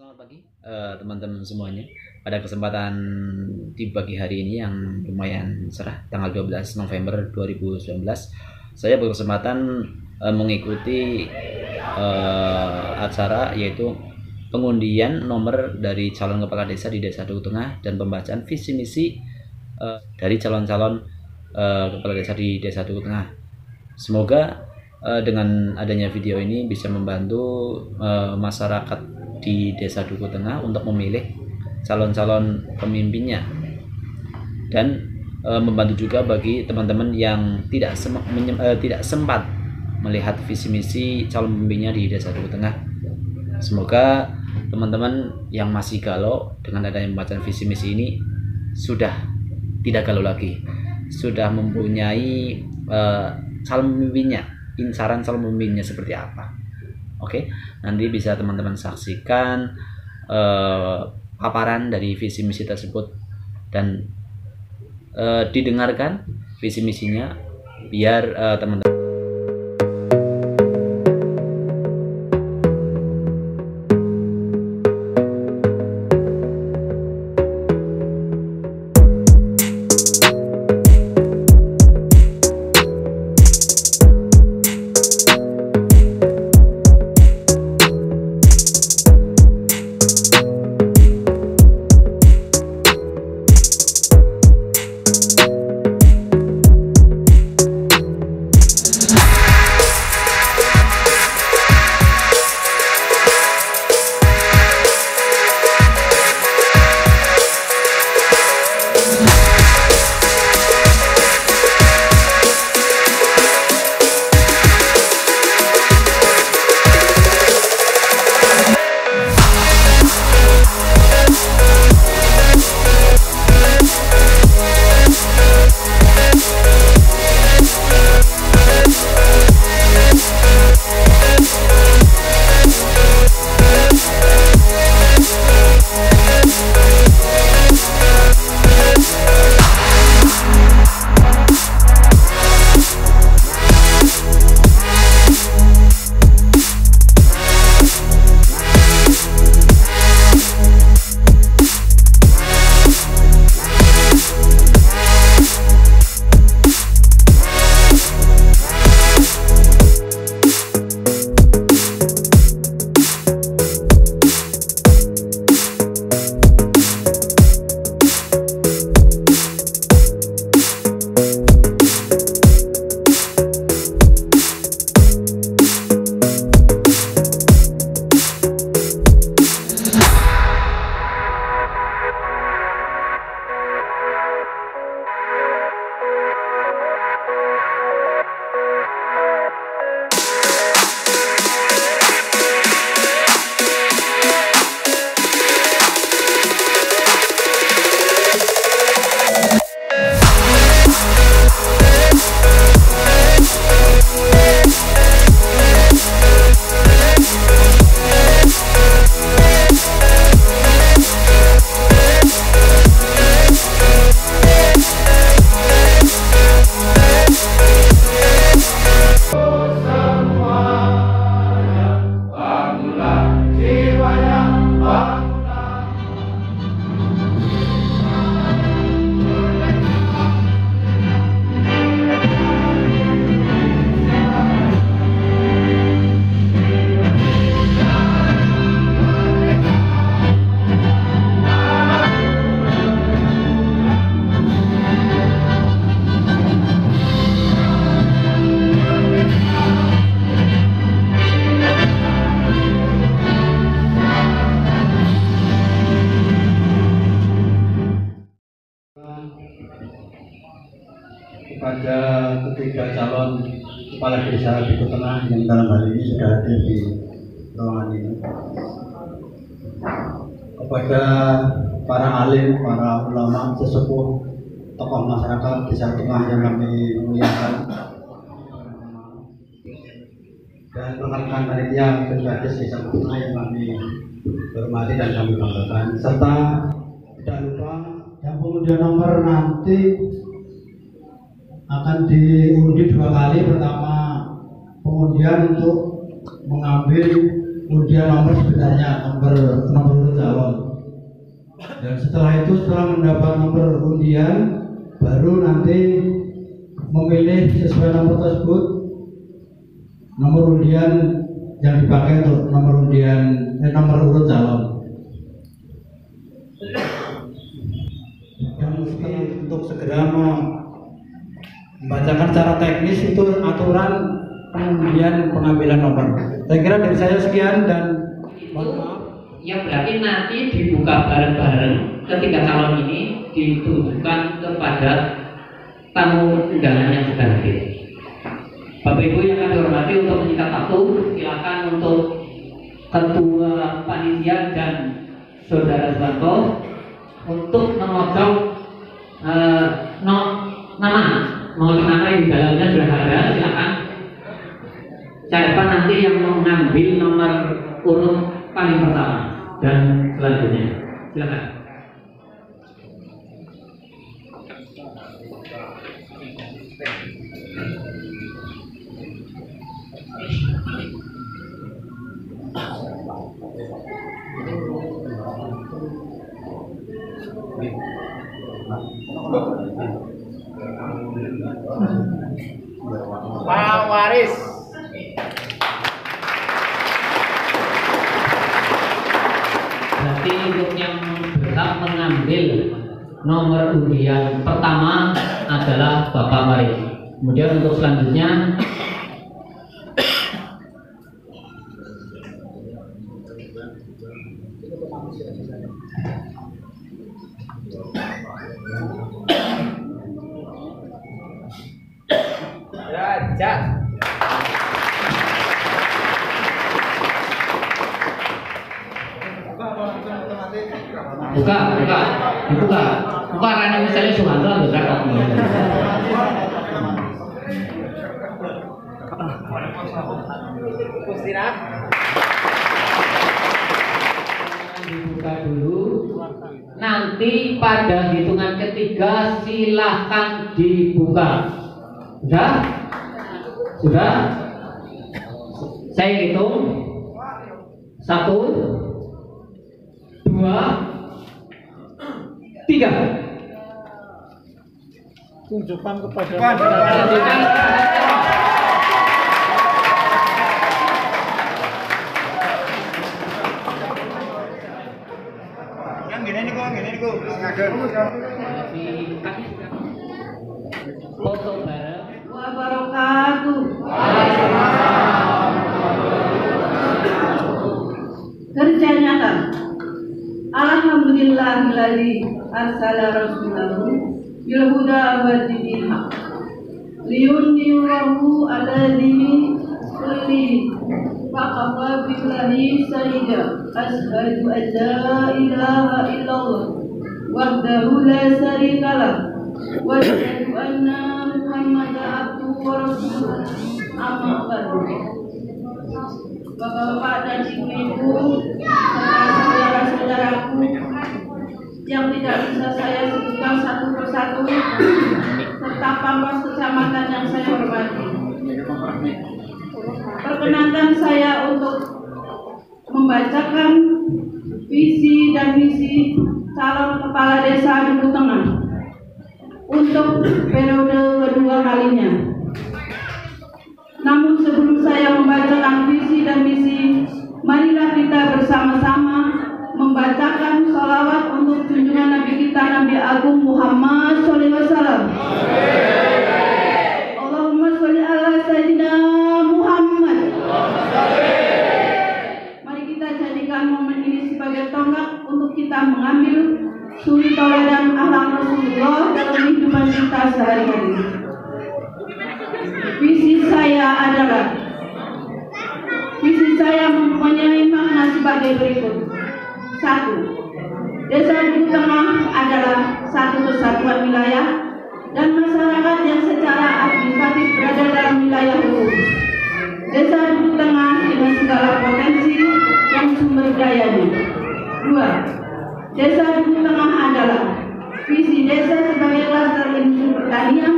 Selamat pagi teman-teman semuanya. Pada kesempatan di pagi hari ini yang lumayan cerah, tanggal 12 November 2019, saya berkesempatan mengikuti acara yaitu pengundian nomor dari calon kepala desa di Desa Duku Tengah dan pembacaan visi misi dari calon-calon kepala desa di Desa Duku Tengah. Semoga dengan adanya video ini bisa membantu masyarakat di Desa Duku Tengah untuk memilih calon-calon pemimpinnya, dan membantu juga bagi teman-teman yang tidak sempat melihat visi misi calon pemimpinnya di Desa Duku Tengah. Semoga teman-teman yang masih galau dengan adanya pembacaan visi misi ini sudah tidak galau lagi, sudah mempunyai calon pemimpinnya, incaran calon pemimpinnya seperti apa. Oke, nanti bisa teman-teman saksikan paparan dari visi misi tersebut dan didengarkan visi misinya biar teman-teman kepada ketiga calon kepala desa Duku Tengah yang dalam hal ini sudah hadir di ruangan ini, kepada para alim, para ulama, sesepuh, tokoh masyarakat Desa Tengah yang kami muliakan, dan rekan-rekan panitia Pilkades Desa Duku Tengah yang kami hormati dan kami banggakan, serta tidak lupa yang pengundian nomor nanti akan diundi 2 kali. Pertama pengundian untuk mengambil kemudian nomor sebenarnya, nomor urut calon. Dan setelah itu, setelah mendapat nomor undian, baru nanti memilih sesuai nomor tersebut nomor undian yang dipakai untuk nomor urut calon. Yang untuk segera membacakan secara teknis itu aturan pengundian pengambilan nomor. Saya kira dari saya sekian dan mohon maaf. Ya berarti nanti dibuka bareng-bareng ketiga calon ini ditujukan kepada tamu undangan yang sudah hadir. Bapak Ibu yang kami hormati, untuk menyingkat waktu, silakan untuk Ketua Panitia dan Saudara Suwanto untuk mengocok nama yang di dalamnya sudah ada. Silakan. Siapa nanti yang mengambil nomor urut paling pertama dan selanjutnya. Silakan. Pak Waris. Berarti untuk yang berhak mengambil nomor undian pertama adalah Bapak Waris. Kemudian untuk selanjutnya Raja. buka karena misalnya Suwanto ada berapa? Dibuka dulu. Nanti pada hitungan ketiga silahkan dibuka. Sudah? Saya hitung 1, 2, 3. Tunjukkan kepada Yang gini nih kok, Foto bareng. Wabarakatuh. Kerja nyata. Alhamdulillahilladzi arsala rasulahu bil huda wa dinil haq liyudhhirahu ala dini kulli faqafa billahi sayida asyhadu an la ilaha illallah wahdahu la syarika lah wa asyhadu anna muhammadan abduhu wa rasuluh. Amma ba'du. Bapak-bapak dan ibu-ibu serta saudara-saudaraku yang tidak bisa saya sebutkan satu persatu, serta pamros kecamatan yang saya hormati. Perkenankan saya untuk membacakan visi dan misi calon kepala desa Duku Tengah untuk periode kedua kalinya. Namun sebelum saya membacakan visi dan misi, marilah kita bersama-sama membacakan sholawat untuk junjungan Nabi kita, Nabi Agung Muhammad SAW. Allahumma sholli ala Sayyidina Muhammad. Mari kita jadikan momen ini sebagai tonggak untuk kita mengambil suri teladan akhlak Rasulullah dalam kehidupan kita sehari-hari. Visi saya mempunyai makna sebagai berikut. 1. Desa Duku Tengah adalah satu kesatuan wilayah dan masyarakat yang secara administratif berada dalam wilayah hukum. Desa Duku Tengah dengan segala potensi dan sumber dayanya. 2. Desa Duku Tengah adalah visi desa sebagai klaster industri pertanian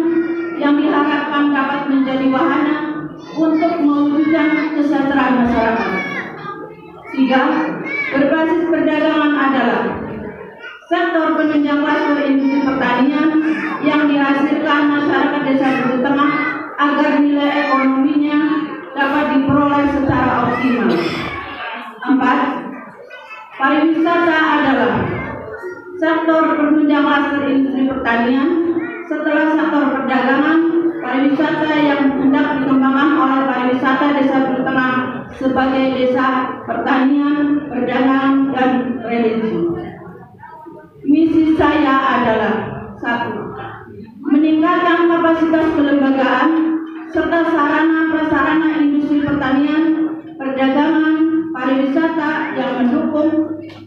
yang diharapkan dapat menjadi wahana untuk mewujudkan kesejahteraan masyarakat. 3. Berbasis perdagangan adalah sektor penunjang klaster industri pertanian yang dihasilkan masyarakat Desa Duku Tengah agar nilai ekonominya dapat diperoleh secara optimal. 4. Pariwisata adalah sektor penunjang klaster industri pertanian setelah sektor perdagangan, pariwisata yang hendak dikembangkan oleh pariwisata Desa Duku Tengah sebagai desa pertanian, perdagangan, dan religi. Misi saya adalah 1. Meningkatkan kapasitas kelembagaan serta sarana-prasarana industri pertanian, perdagangan, pariwisata yang mendukung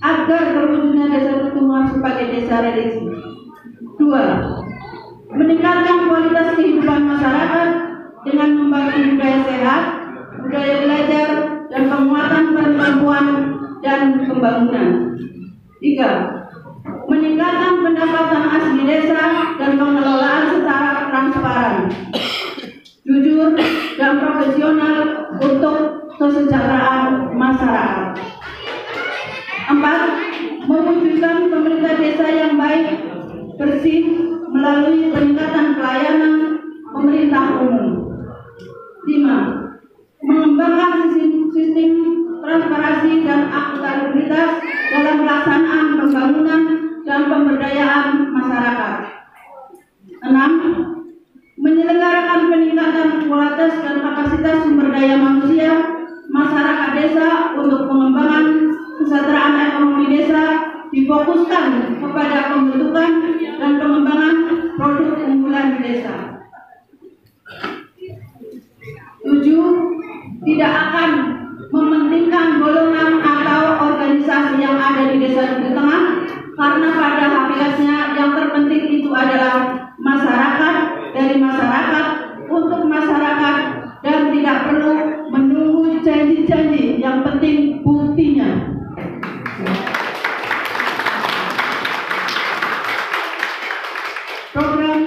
agar terwujudnya Desa Duku Tengah sebagai desa religi. 2. Meningkatkan kualitas kehidupan masyarakat dengan membangun budaya sehat, budaya belajar, dan penguatan peran perempuan dan pembangunan. 3. Meningkatkan pendapatan asli desa dan pengelolaan secara transparan, jujur, dan profesional untuk kesejahteraan masyarakat. 4. Mewujudkan pemerintah desa yang baik, bersih, melalui peningkatan pelayanan pemerintah umum. 5. Mengembangkan sistem transparansi dan akuntabilitas dalam pelaksanaan pembangunan dan pemberdayaan masyarakat. 6. Menyelenggarakan peningkatan kualitas dan kapasitas sumber daya manusia masyarakat desa untuk pengembangan kesejahteraan ekonomi desa difokuskan kepada pembentukan dan pengembangan produk unggulan di desa. 7. Tidak akan mementingkan golongan atau organisasi yang ada di Desa Duku Tengah, karena pada hakikatnya yang terpenting itu adalah masyarakat, dari masyarakat untuk masyarakat, dan tidak perlu menunggu janji-janji, yang penting buktinya. Program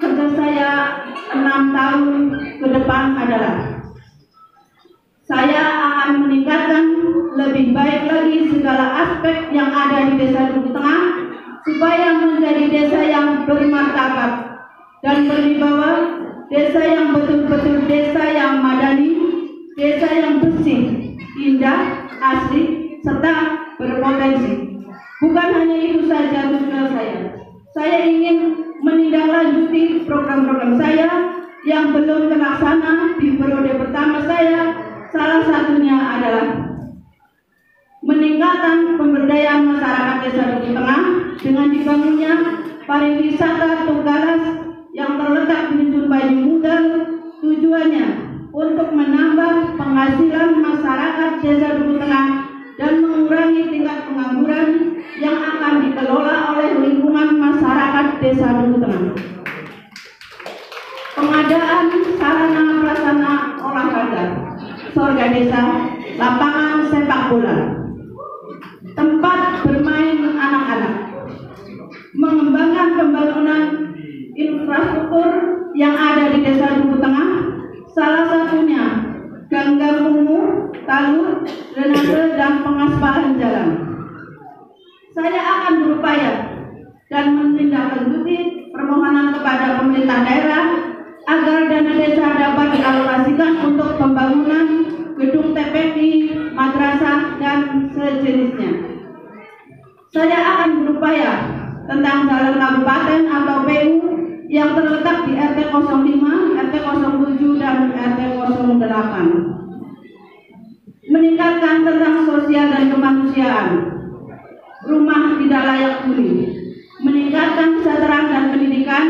kerja saya 6 tahun ke depan adalah saya akan meningkatkan lebih baik lagi segala aspek yang ada di Desa Duku Tengah supaya menjadi desa yang bermartabat dan berwibawa, desa yang betul-betul desa yang madani, desa yang bersih, indah, asli, serta berpotensi. Bukan hanya itu saja tujuan saya. Saya ingin menindaklanjuti program-program saya yang belum terlaksana di periode pertama saya. Salah satunya adalah meningkatkan pemberdayaan masyarakat Desa Duku Tengah dengan dibangunnya pariwisata Tunggalas yang terletak di Dusun Banyu Mugal. Tujuannya untuk menambah penghasilan masyarakat Desa Duku Tengah dan mengurangi tingkat pengangguran yang akan dikelola oleh lingkungan masyarakat Desa Duku Tengah. Pengadaan sarana prasarana olahraga, sorga desa, lapangan sepak bola, tempat bermain anak-anak, mengembangkan pembangunan infrastruktur yang ada di Desa Duku Tengah, salah satunya gang-gang umum, talur, drainase, dan pengaspalan jalan. Saya akan berupaya dan menindaklanjuti permohonan kepada pemerintah daerah agar dana desa dapat dialokasikan untuk pembangunan gedung TPI, madrasah, dan sejenisnya. Saya akan berupaya tentang jalan kabupaten atau PU yang terletak di RT 05, RT 07, dan RT 08. Meningkatkan tentang sosial dan kemanusiaan, rumah tidak layak huni, meningkatkan kesejahteraan dan pendidikan,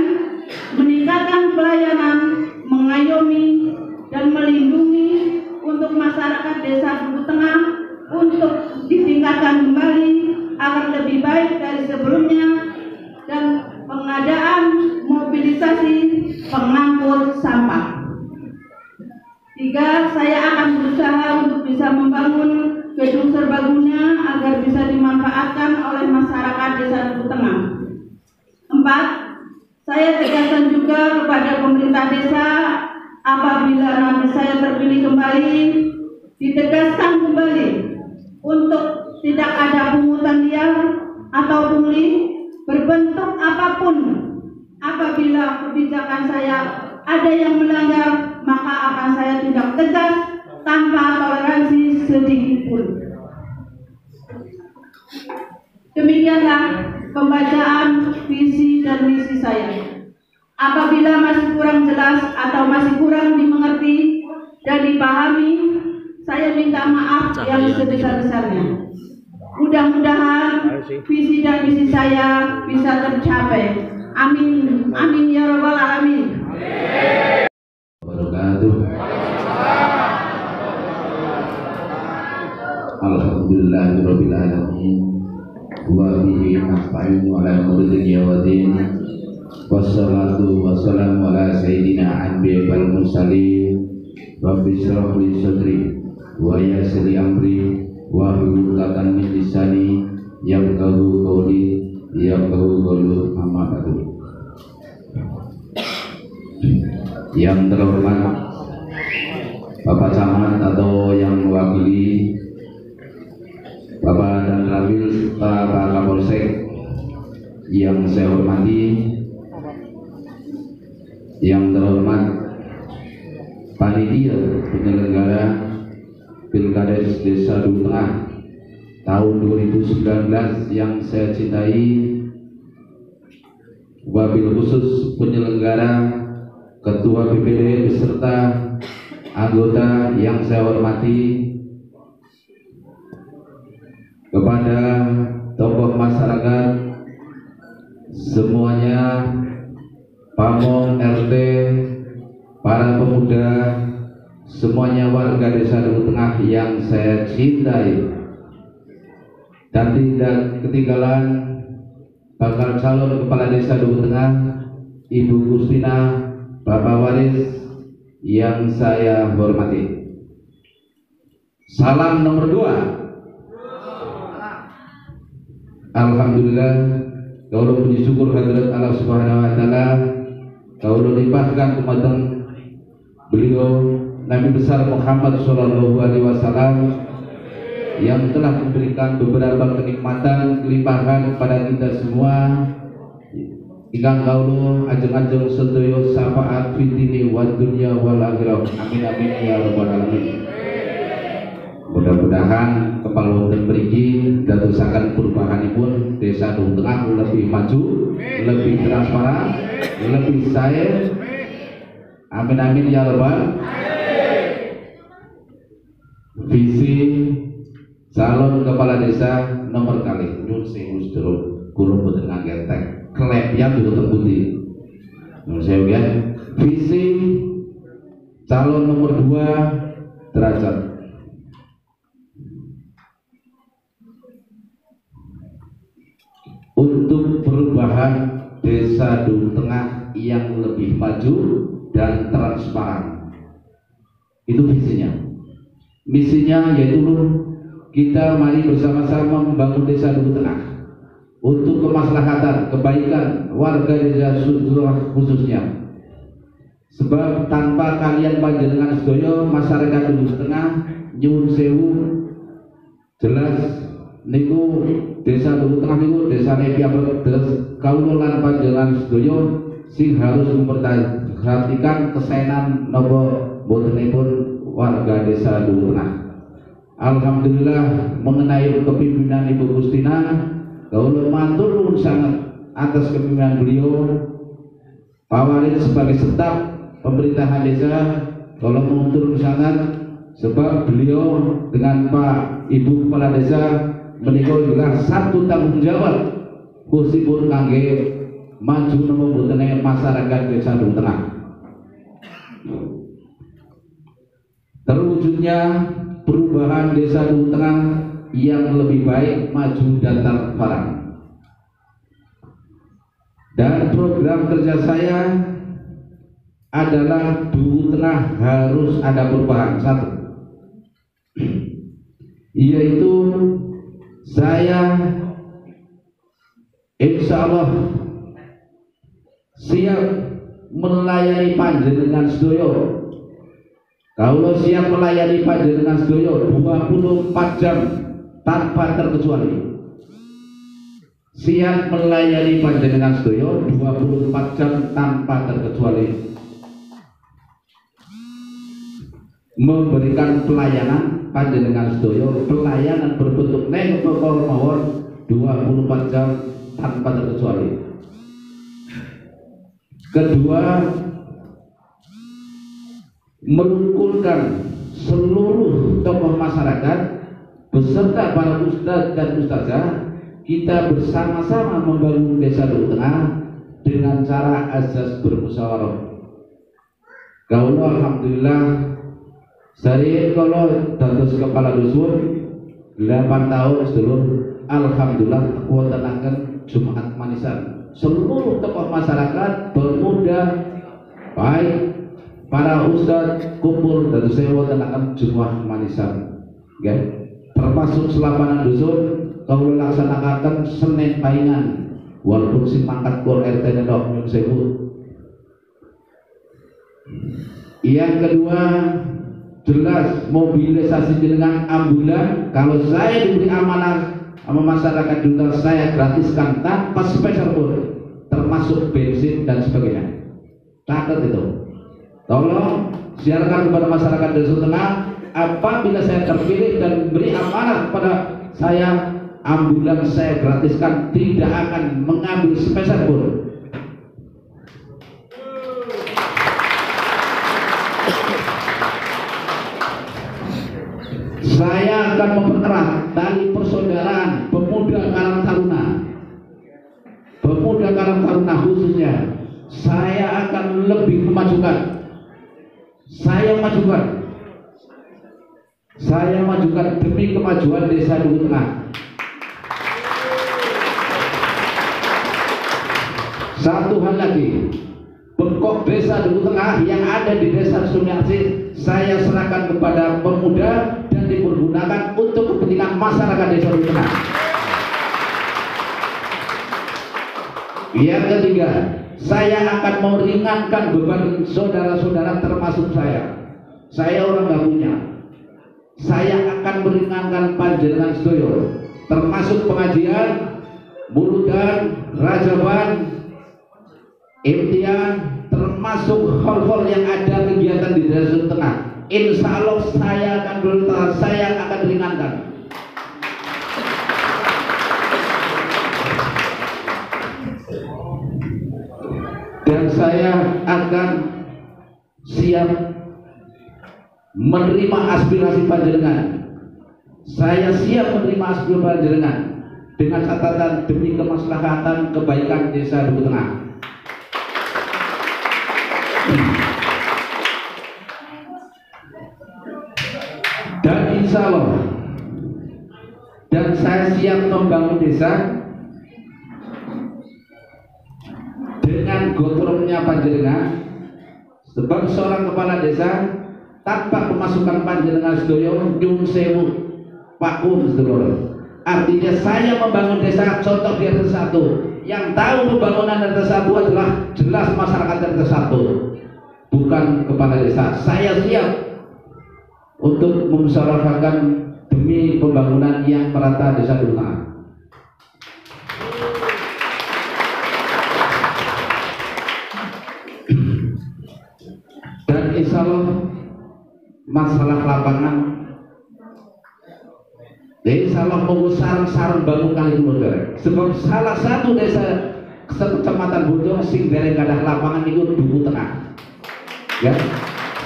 meningkatkan pelayanan, mengayomi dan melindungi untuk masyarakat Desa Duku Tengah untuk ditingkatkan kembali agar lebih baik dari sebelumnya, dan pengadaan mobilisasi pengangkut sampah. 3. Saya akan berusaha untuk bisa membangun gedung serbaguna agar bisa dimanfaatkan oleh masyarakat Desa Duku Tengah. 4. Saya tegaskan juga kepada pemerintah desa, apabila nanti saya terpilih kembali, ditegaskan kembali untuk tidak ada pungutan liar atau pungli berbentuk apapun. Apabila kebijakan saya ada yang melanggar, maka akan saya tindak tegas tanpa toleransi sedikit pun. Demikianlah pembacaan visi dan misi saya. Apabila masih kurang jelas atau masih kurang dimengerti dan dipahami, saya minta maaf yang sebesar-besarnya. Mudah-mudahan visi dan misi saya bisa tercapai. Amin. Amin ya rabbal alamin. Alhamdulillahirabbil alamin. Wa bihi nasta'inu ala umuri dunya wa din. Wassalatu wassalamu ala sayyidina anbiya wal mursalin. Rabbi shrah li sadri wa yassir li amri wa hlul 'uqdatam min lisani yafqahu qawli yafqahu qawli. Amma ba'du. Yang terhormat Bapak Camat atau yang mewakili Bapak dan Ramil Pak Kapolsek yang saya hormati, yang terhormat panitia penyelenggara Pilkada Desa Dukuh Tengah tahun 2019 yang saya cintai, wabil khusus penyelenggara, Ketua BPD beserta anggota yang saya hormati, kepada tokoh masyarakat semuanya, pamong, RT, para pemuda, semuanya warga Desa Dukuh Tengah yang saya cintai, dan tidak ketinggalan bakal calon kepala Desa Dukuh Tengah Ibu Gustina, Bapak Waris yang saya hormati. Salam nomor 2. Alhamdulillah, kaulo puji syukur hadirat Allah Subhanahu wa taala, kaulo limpahkan kepada beliau Nabi besar Muhammad sallallahu alaihi wasallam yang telah memberikan beberapa kenikmatan, kelimpahan kepada kita semua. Ingkang kaulo ajeng-ajeng sedaya syafaat fitini wa dunya wal akhirah. Amin amin ya rabbal alamin. Mudah-mudahan kepala dan mriki dadosaken perubahanipun Desa Dukuh Tengah lebih maju, lebih transparan, lebih sae. Amin amin ya rabbal. Visi calon kepala desa nomor kali nyun sewu sedherek kula boten nganggetek klepian dulu terputih. Menurut saya ya, visi calon nomor 2 derajat. Untuk perubahan Desa Dukuh Tengah yang lebih maju dan transparan. Itu visinya. Misinya yaitu kita mari bersama-sama membangun Desa Dukuh Tengah untuk kemaslahatan, kebaikan warga desa khususnya. Sebab tanpa kalian panjenengan sedaya masyarakat Dukuh Tengah nyuwun sewu jelas niku Desa Dukuh Tengah niku desane piyambak kawula lan panjenengan sedaya sing harus memperhatikan kesenan napa botenipun warga Desa Dukuh Tengah. Alhamdulillah mengenai kepimpinan Ibu Gustina, kawula matur nuwun sangat atas kepemimpinan beliau, Pak Waris sebagai staf pemerintahan desa, kawula matur nuwun sangat sebab beliau dengan Pak Ibu Kepala Desa menika juga satu tanggung jawab khususipun kangge maju napa botene masyarakat Desa Dukuh Tengah. Terwujudnya perubahan Desa Dukuh Tengah yang lebih baik, maju dan transparan. Dan program kerja saya adalah Dukuh Tengah harus ada perubahan. 1, yaitu saya insya Allah siap melayani panjenengan sedaya. Kalau siap melayani panjenengan sedaya 24 jam tanpa terkecuali. Siap melayani panjenengan sedaya 24 jam tanpa terkecuali. Memberikan pelayanan panjenengan sedaya, pelayanan berbentuk neng mawon 24 jam tanpa terkecuali. Kedua, merungkulkan seluruh tokoh masyarakat beserta para ustadz dan ustazah. Kita bersama-sama membangun Desa Duku Tengah dengan cara azas bermusyawarah. Kalau alhamdulillah saya kalau dados kepala dusun 8 tahun sedulur, alhamdulillah kuwontenaken Jumat Manisan. Seluruh tokoh masyarakat, pemuda, baik para ustadz kumpul dados saya wontenaken Jumat Manisan. Okay? Termasuk selapanan dusun kalau laksanakan Senin Paingan, walaupun si pangkat kol RT nedok nyun sewu. Yang kedua, jelas mobilisasi dengan ambulan. Kalau saya diberi amanah sama masyarakat juga, saya gratiskan tanpa spesial pun, termasuk bensin dan sebagainya. Catat itu. Tolong siarkan kepada masyarakat Desa Tengah, apabila saya terpilih dan beri amanah kepada saya, ambulans saya gratiskan, tidak akan mengambil sepeser pun. Saya akan mempererat tali persaudaraan pemuda Karang Taruna. Pemuda Karang Taruna khususnya, saya akan lebih memajukan. Saya majukan demi kemajuan Desa Duku Tengah. Satu hal lagi, pokok Desa Duku Tengah yang ada di Desa Sumiarsih saya serahkan kepada pemuda dan dipergunakan untuk kepentingan masyarakat Desa Duku Tengah. Yang ketiga, saya akan meringankan beban saudara-saudara termasuk saya. Saya orang nggak punya. Saya akan meringankan panjenengan sedaya, termasuk pengajian, muludan, rajaban, imtihan, termasuk hal-hal yang ada kegiatan di Desa Tengah. Insya Allah saya akan berusaha, saya akan ringankan. Dan saya akan siap menerima aspirasi panjenengan. Saya siap menerima aspirasi panjenengan dengan catatan demi kemaslahatan kebaikan Desa Duku Tengah. Dan insya Allah, dan saya siap membangun desa dengan gotronnya panjenengan, sebab seorang kepala desa tanpa pemasukan panjenengan sedaya nyun sewu pakum sedulur. Artinya saya membangun desa, contoh di RT 1 yang tahu pembangunan RT 1 adalah jelas masyarakat RT 1, bukan kepala desa. Saya siap untuk memusyawarahkan demi pembangunan yang merata Desa Duku Tengah. Dan insya Allah masalah lapangan, insya Allah mau sarang-sarang bangun kali keluarga. Sebab salah satu desa kecamatan Bojong sing dereng gadah lapangan itu Duku Tengah. Ya,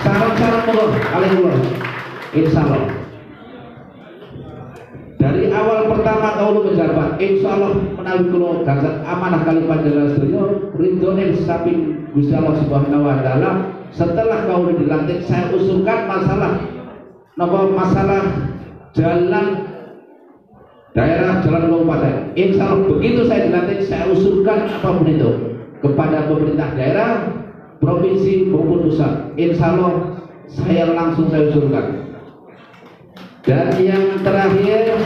sarang-sarang mau kali keluarga. Insya Allah dari awal pertama kau menjabat, insya Allah menawi kulo gagah amanah kali panjenengan sedaya ridhone samping Gusti Allah Subhanahu wa taala. Setelah kau dilantik, saya usulkan masalah jalan daerah, jalan kabupaten. Insya Allah begitu saya dilantik, saya usulkan apapun itu kepada pemerintah daerah, provinsi maupun pusat. Insya Allah saya langsung saya usulkan. Dan yang terakhir,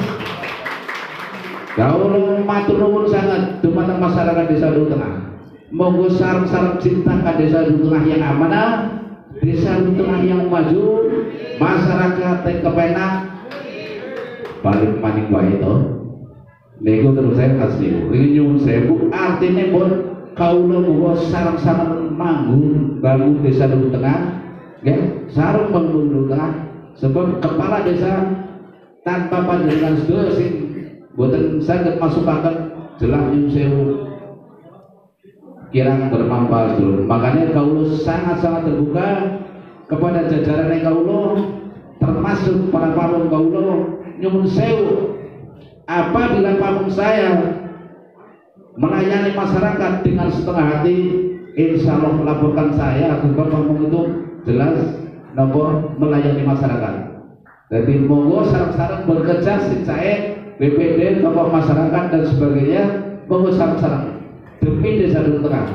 kau matur nuwun sangat dumateng masyarakat Desa Duku Tengah. Monggo sareng-sareng ciptakan Desa Duku Tengah yang amanah, Desa Duku Tengah yang maju, masyarakat yang kepenak, balik maning wae to. Niku terus saya kasih nyuwun sewu artine pun kaula muga sareng-sareng manggung bangun desa Dukuh Tengah nggih sareng bangun Dukuh Tengah sebab kepala desa tanpa panjenengan sedaya sing boten saged masukaken jelas nyuwun sewu kirang bermanfaat dulu. Makanya kaula sangat-sangat terbuka kepada jajaran yang kaula termasuk para pamong kaula nyuwun sewu apabila pamong saya melayani masyarakat dengan setengah hati, insya Allah melaporkan saya sebab pamong itu jelas nopo melayani masyarakat. Jadi monggo sareng-sareng bekerja secara BPD, tokoh masyarakat dan sebagainya, monggo sareng-sareng demi desa Dukuh Tengah.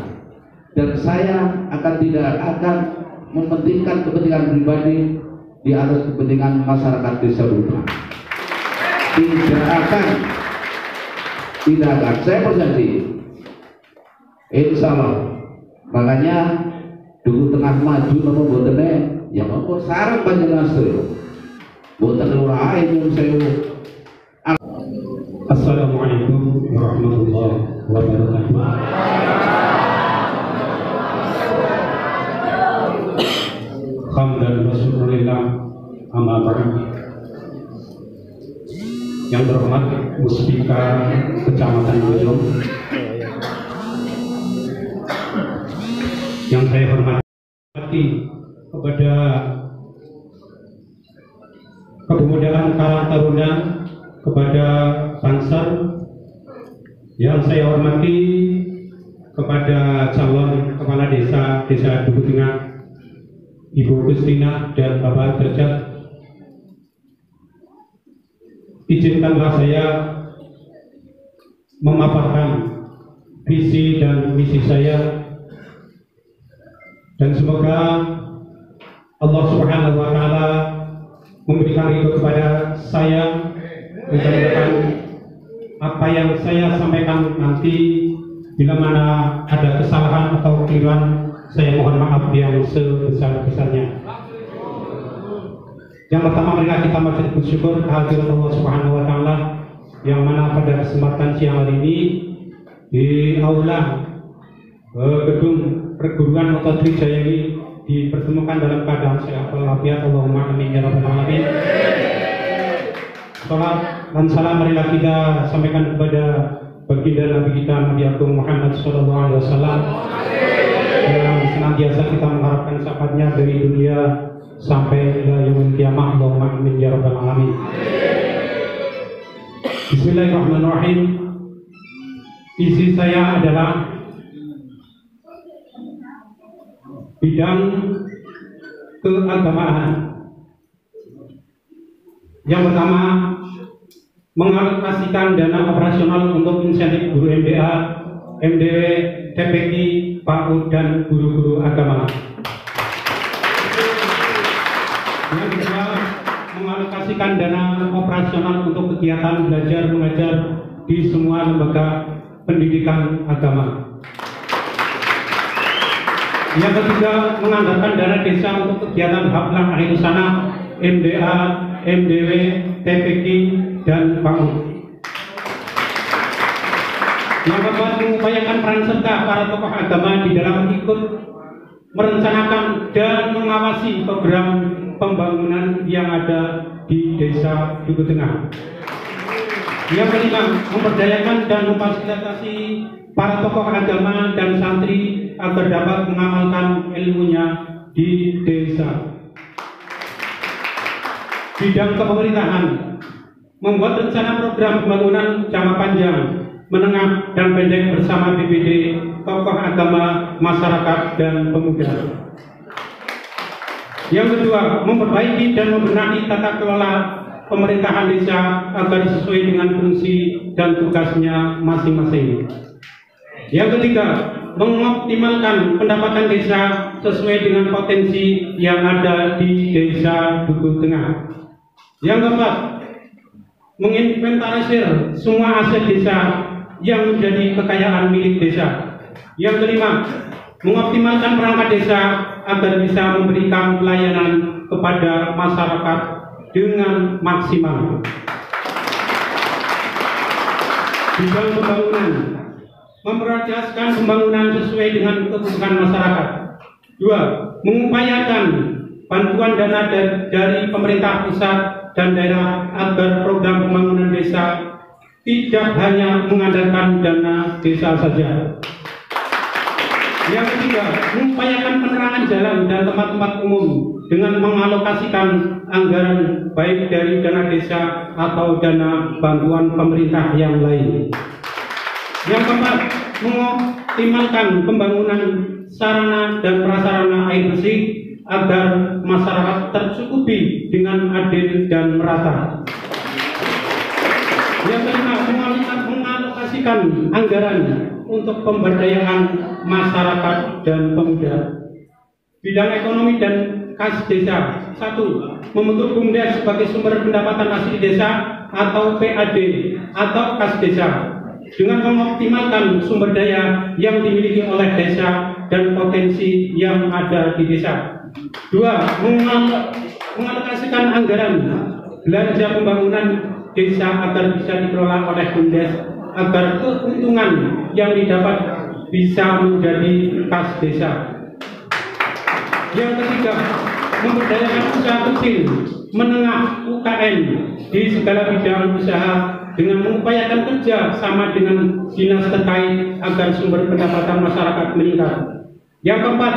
Dan saya tidak akan mementingkan kepentingan pribadi di atas kepentingan masyarakat desa Dukuh Tengah. Tidak akan. Saya berjanji, insya Allah. Makanya Dukuh Tengah maju nopo botene, ya monggo sareng panjenengan sedaya. Boten lurah nyuwun sewu. Assalamualaikum warahmatullahi wabarakatuh. Hamdan wa syukurillah amma ba'du. Yang terhormat Muspika Kecamatan Bojong, yang saya hormati kepada Kepemudaan Karang Taruna, kepada Bansar, yang saya hormati kepada calon kepala desa Dukuh Tengah Ibu Kristina dan Bapak Derajat. Izinkanlah saya memaparkan visi dan misi saya, dan semoga Allah Subhanahu wa Ta'ala memberikan ridho kepada saya, mudah-mudahan apa yang saya sampaikan nanti bila mana ada kesalahan atau kekeliruan, saya mohon maaf yang sebesar-besarnya. Yang pertama, marilah kita bersyukur kehadirat Allah Subhanahu wa Ta'ala, yang mana pada kesempatan siang hari ini di aula gedung perguruan Dr. Trijaya ini dipertemukan dalam keadaan sehat walafiat. Allahumma amin ya rabbal alamin. Salam dan salam marilah kita sampaikan kepada baginda Nabi kita Nabi Agung Muhammad sallallahu alaihi wasallam, yang senantiasa kita mengharapkan syafaatnya dari dunia sampai ila yaumil qiyamah. Allahumma amin ya rabbal alamin. Bismillahirrahmanirrahim. Isi saya adalah bidang keagamaan. Yang pertama, mengalokasikan dana operasional untuk insentif guru MDA, MDW, TPQ, PAUD, dan guru-guru agama. Yang kedua, mengalokasikan dana operasional untuk kegiatan belajar mengajar di semua lembaga pendidikan agama. Yang ketiga, menganggarkan dana desa untuk kegiatan Hablah Akhirusana, MDA, MDW, TPQ, dan PAUD. Yang keempat, mengupayakan peran serta para tokoh agama di dalam ikut merencanakan dan mengawasi program pembangunan yang ada di desa Dukuh Tengah. Yang kelima, memberdayakan dan memfasilitasi para tokoh agama dan santri agar dapat mengamalkan ilmunya di desa. Bidang kepemerintahan, membuat rencana program pembangunan jangka panjang, menengah, dan pendek bersama BPD, tokoh agama, masyarakat, dan pemuda. Yang kedua, memperbaiki dan membenahi tata kelola pemerintahan desa agar sesuai dengan fungsi dan tugasnya masing-masing. Yang ketiga, mengoptimalkan pendapatan desa sesuai dengan potensi yang ada di desa Dukuh Tengah. Yang keempat, menginventarisir semua aset desa yang menjadi kekayaan milik desa. Yang kelima, mengoptimalkan perangkat desa agar bisa memberikan pelayanan kepada masyarakat dengan maksimal. Bidang pembangunan, memprioritaskan pembangunan sesuai dengan kebutuhan masyarakat. 2. Mengupayakan bantuan dana dari pemerintah pusat dan daerah agar program pembangunan desa tidak hanya mengandalkan dana desa saja. Yang ketiga, mengupayakan penerangan jalan dan tempat-tempat umum dengan mengalokasikan anggaran baik dari dana desa atau dana bantuan pemerintah yang lain. Yang keempat, mengoptimalkan pembangunan sarana dan prasarana air bersih agar masyarakat tercukupi dengan adil dan merata. Yang kelima, mengalokasikan anggaran untuk pemberdayaan masyarakat dan pemuda. Bidang ekonomi dan kas desa. 1. Membentuk BUMDes sebagai sumber pendapatan asli desa atau PAD atau kas desa dengan mengoptimalkan sumber daya yang dimiliki oleh desa dan potensi yang ada di desa. 2. Mengalokasikan anggaran belanja pembangunan desa agar bisa dikelola oleh BUMDes agar keuntungan yang didapat bisa menjadi kas desa. Yang ketiga, memberdayakan usaha kecil, menengah, UKM di segala bidang usaha dengan mengupayakan kerja sama dengan dinas terkait agar sumber pendapatan masyarakat meningkat. Yang keempat,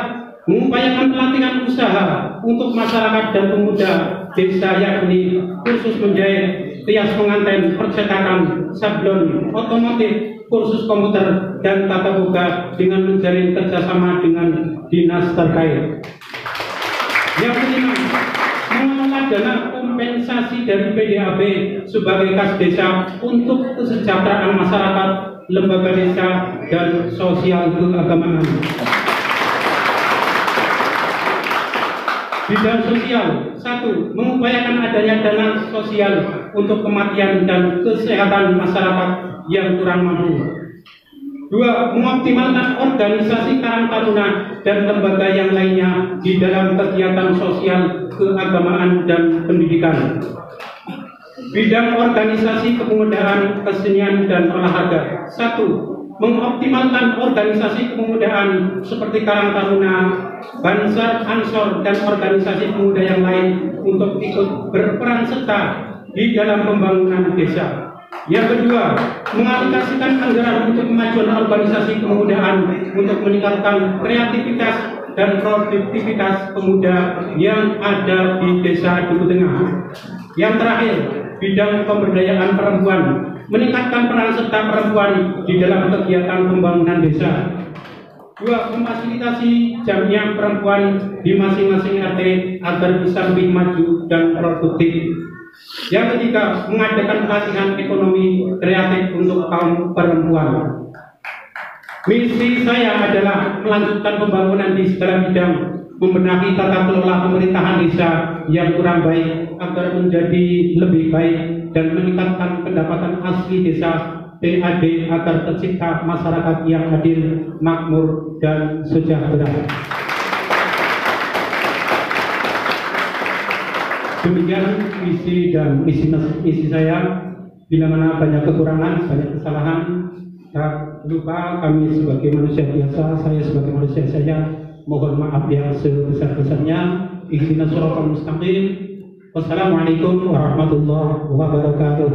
mengupayakan pelatihan usaha untuk masyarakat dan pemuda desa, yakni kursus menjahit, rias pengantin, percetakan, sablon, otomotif, kursus komputer, dan tata boga dengan menjalin kerjasama dengan dinas terkait. Yang kelima, mengelola dana kompensasi dari PDAB sebagai kas desa untuk kesejahteraan masyarakat, lembaga desa, dan sosial keagamaan. Bidang sosial. 1. Mengupayakan adanya dana sosial untuk kematian dan kesehatan masyarakat yang kurang mampu. 2. Mengoptimalkan organisasi Karang Taruna dan lembaga yang lainnya di dalam kegiatan sosial, keagamaan, dan pendidikan. Bidang organisasi kepemudaan, kesenian, dan olahraga. 1. Mengoptimalkan organisasi kepemudaan seperti Karang Taruna, Bansar, Ansor, dan organisasi pemuda yang lain untuk ikut berperan serta di dalam pembangunan desa. Yang kedua, mengalokasikan anggaran untuk kemajuan organisasi kepemudaan untuk meningkatkan kreativitas dan produktivitas pemuda yang ada di desa Duku Tengah. Yang terakhir, bidang pemberdayaan perempuan, meningkatkan peran serta perempuan di dalam kegiatan pembangunan desa. 2. Memfasilitasi jamiah perempuan di masing-masing RT agar bisa lebih maju dan produktif. Yang ketiga, mengadakan pelatihan ekonomi kreatif untuk kaum perempuan. Misi saya adalah melanjutkan pembangunan di segala bidang, membenahi tata kelola pemerintahan desa yang kurang baik agar menjadi lebih baik dan meningkatkan pendapatan asli desa PAD agar tercipta masyarakat yang adil, makmur, dan sejahtera. Demikian visi dan misi saya. Bila mana banyak kekurangan, banyak kesalahan, tak lupa kami sebagai manusia biasa, saya sebagai manusia saja mohon maaf yang sebesar-besarnya. Ihdinas siratal mustaqim. Wassalamualaikum warahmatullahi wabarakatuh.